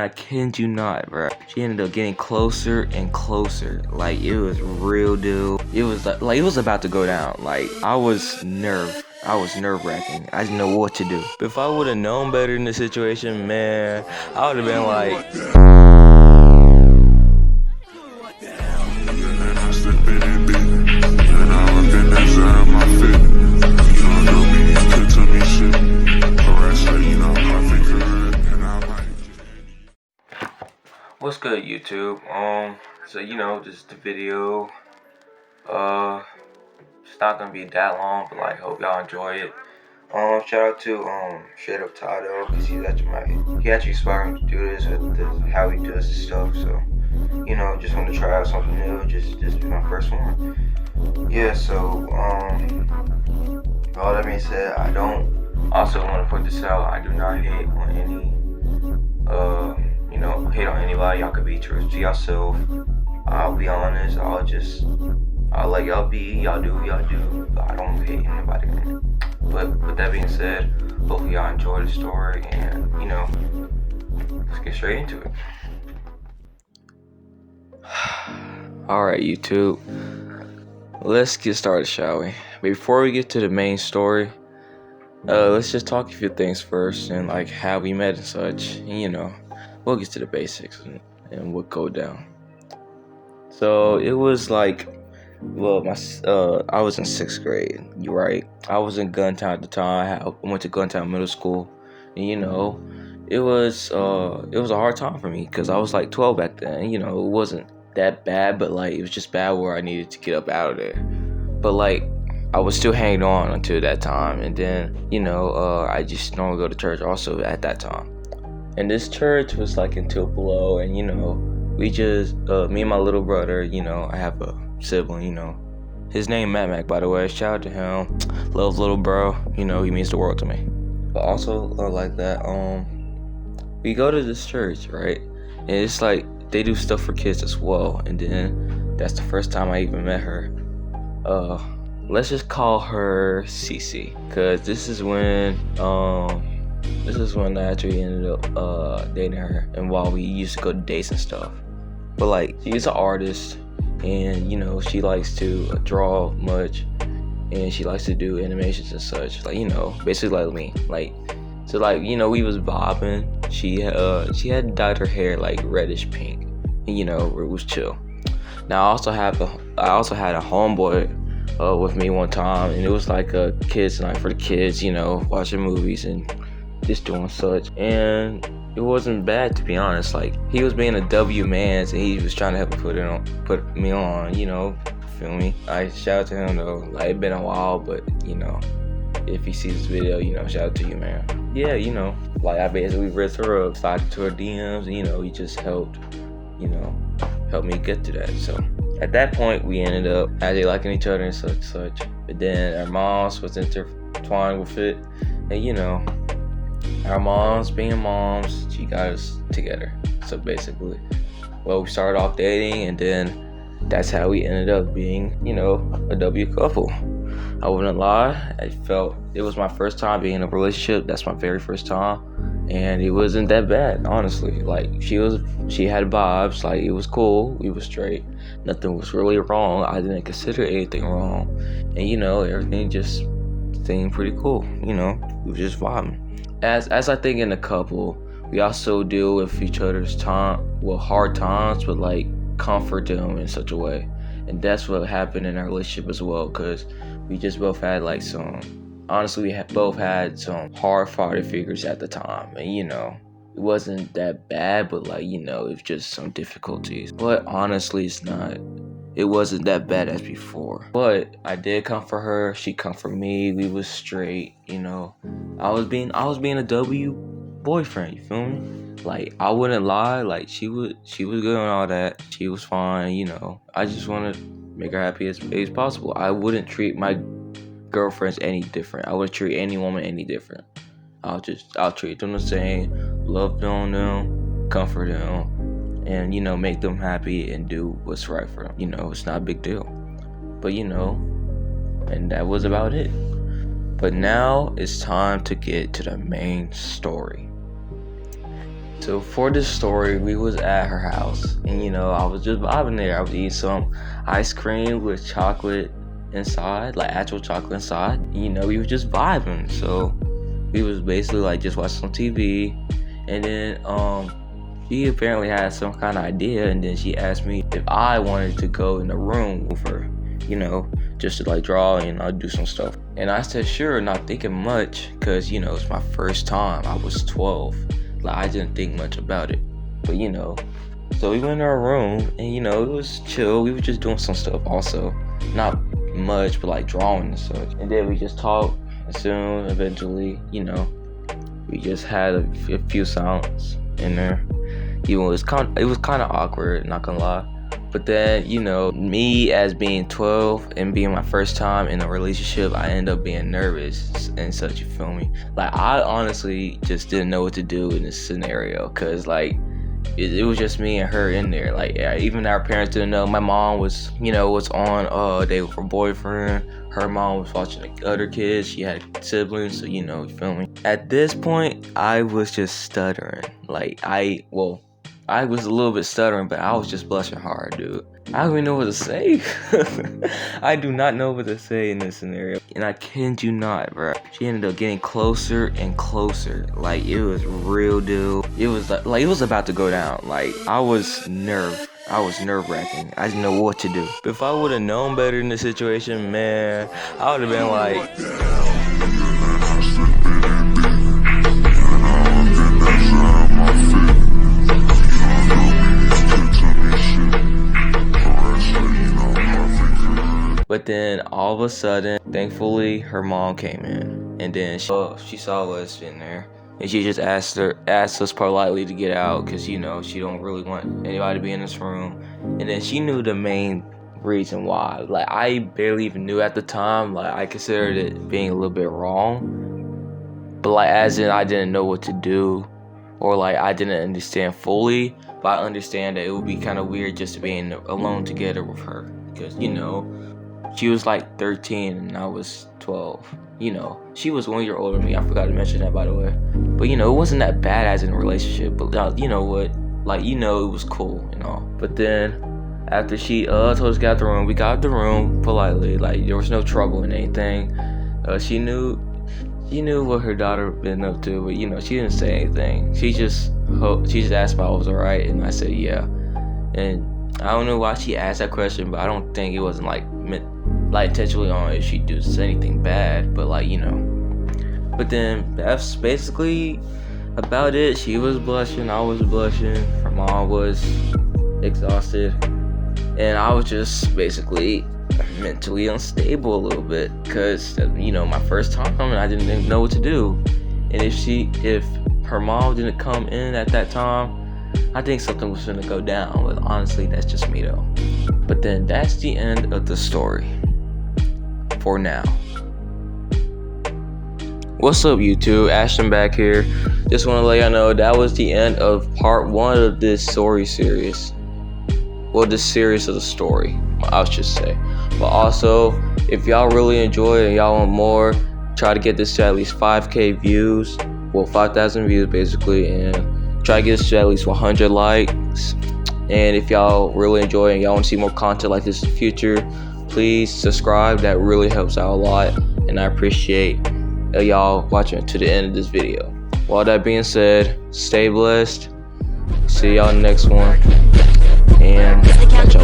I kid you not, bro. She ended up getting closer and closer. Like, it was real deal. It was like it was about to go down. Like, I was nerve-wracking. I didn't know what to do. If I would have known better in the situation, man, I would have been like, what's good, YouTube? So just the video. It's not gonna be that long, but like, hope y'all enjoy it. Shout out to Straight Up Tado, because he actually inspired me to do this with how he does his stuff. So just want to try out something new. Just be my first one. Yeah. So all that being said, I don't also want to put this out. I do not hate on any hate on anybody. Y'all could be true to yourself. I'll be honest. I'll let y'all be. Y'all do what y'all do. But I don't hate anybody. But with that being said, hopefully y'all enjoy the story, and let's get straight into it. Alright, YouTube. Let's get started, shall we? Before we get to the main story, let's just talk a few things first, and like how we met and such. And, we'll get to the basics and what go down. So it was like, well, I was in 6th grade. You're right. I was in Guntown at the time. I went to Guntown Middle School, and it was a hard time for me because I was like 12 back then. It wasn't that bad, but like it was just bad where I needed to get up out of there. But like I was still hanging on until that time, and then I just normally go to church also at that time. And this church was like in Tupelo, and we just me and my little brother. I have a sibling. His name Mac, by the way. Shout out to him. Love little bro. He means the world to me. But also like that, we go to this church, right? And it's like they do stuff for kids as well. And then that's the first time I even met her. Let's just call her Cece, cause this is when I actually ended up dating her, and while we used to go to dates and stuff. But like, she's an artist, and she likes to draw much, and she likes to do animations and such, like basically like me. Like, so like we was vibing. She had dyed her hair like reddish pink, and it was chill. Now I also had a homeboy with me one time, and it was like a kids night for the kids, watching movies and just doing such. And it wasn't bad, to be honest. Like, he was being a W mans, and he was trying to help put me on, feel me? I shout out to him though. Like, it been a while, but if he sees this video, shout out to you, man. Yeah, like I basically ripped her up, slided to her DMs, and he just helped me get to that. So at that point, we ended up actually liking each other and such. But then our moms was intertwined with it, and our moms being moms, she got us together. So basically, well, we started off dating, and then that's how we ended up being, a W couple. I wouldn't lie, I felt it was my first time being in a relationship. That's my very first time, and it wasn't that bad, honestly. Like, she had vibes, like it was cool, we was straight, nothing was really wrong. I didn't consider anything wrong, and everything just seemed pretty cool. We were just vibing. As I think in a couple, we also deal with each other's hard times, but like comfort them in such a way. And that's what happened in our relationship as well, because we just both had like we both had some hard father figures at the time. And it wasn't that bad, but like, it was just some difficulties. But honestly, it wasn't that bad as before. But I did comfort her, she comforted me, we was straight. I was being a W boyfriend, you feel me? Like, I wouldn't lie, like she was good on all that, she was fine. I just want to make her happy as possible. I wouldn't treat my girlfriends any different. I wouldn't treat any woman any different. I'll treat them the same, love on them, comfort them, and make them happy and do what's right for them. It's not a big deal. But and that was about it. But now it's time to get to the main story. So for this story, we was at her house, and you know, I was just vibing there. I was eating some ice cream with chocolate inside, like actual chocolate inside. You know, we were just vibing. So we was basically like just watching some TV, and then she apparently had some kind of idea, and then she asked me if I wanted to go in the room with her, you know, just to like draw and do some stuff. And I said sure, not thinking much, cause you know it's my first time. I was 12. Like I didn't think much about it, but you know, so we went in our room, and you know, it was chill. We were just doing some stuff also, not much, but like drawing and such. And then we just talked, and soon eventually, you know, we just had a few sounds in there. Even it was kind of awkward, not gonna lie. But then, you know, me as being 12 and being my first time in a relationship, I end up being nervous and such, you feel me? Like, I honestly just didn't know what to do in this scenario, because, like, it was just me and her in there. Like, even our parents didn't know. My mom was, you know, was on Date with Her Boyfriend. Her mom was watching the other kids. She had siblings, so, you know, you feel me? At this point, I was just stuttering. Like, I was a little bit stuttering, but I was just blushing hard, dude. I don't even know what to say. I do not know what to say in this scenario. And I kid you not, bro. She ended up getting closer and closer. Like, it was real, dude. It was like it was about to go down. Like, I was nerve-wracking. I didn't know what to do. If I would have known better in the situation, man, I would have been like... But then all of a sudden, thankfully, her mom came in, and then she saw us in there, and she just asked us politely to get out, because you know she don't really want anybody to be in this room. And then she knew the main reason why. Like, I barely even knew at the time. Like, I considered it being a little bit wrong, but like as in I didn't know what to do, or like I didn't understand fully. But I understand that it would be kind of weird just to be alone together with her, because you know. She was like 13 and I was 12. You know, she was 1 year older than me. I forgot to mention that, by the way. But you know, it wasn't that bad as in a relationship. But you know what? Like, you know, it was cool and all. But then after she told us to get out the room, we got out the room politely. Like, there was no trouble in anything. She knew what her daughter been up to, but you know, she didn't say anything. She just asked if I was alright, and I said yeah. And I don't know why she asked that question, but I don't think it wasn't like meant like intentionally on if she do anything bad, but like, you know. But then that's basically about it. She was blushing, I was blushing, her mom was exhausted, and I was just basically mentally unstable a little bit, because you know, my first time and I didn't even know what to do. And if her mom didn't come in at that time, I think something was gonna go down. But honestly, that's just me though. But then that's the end of the story for now. What's up, YouTube? Ashton back here. Just want to let y'all know that was the end of part 1 of this story series. Well, this series of the story, I should say. But also, if y'all really enjoy it and y'all want more, try to get this to at least 5K views. Well, 5,000 views basically, and try to get this to at least 100 likes. And if y'all really enjoy it and y'all want to see more content like this in the future, please subscribe. That really helps out a lot, and I appreciate y'all watching to the end of this video. With all that being said, stay blessed. See y'all in the next one, and catch y'all.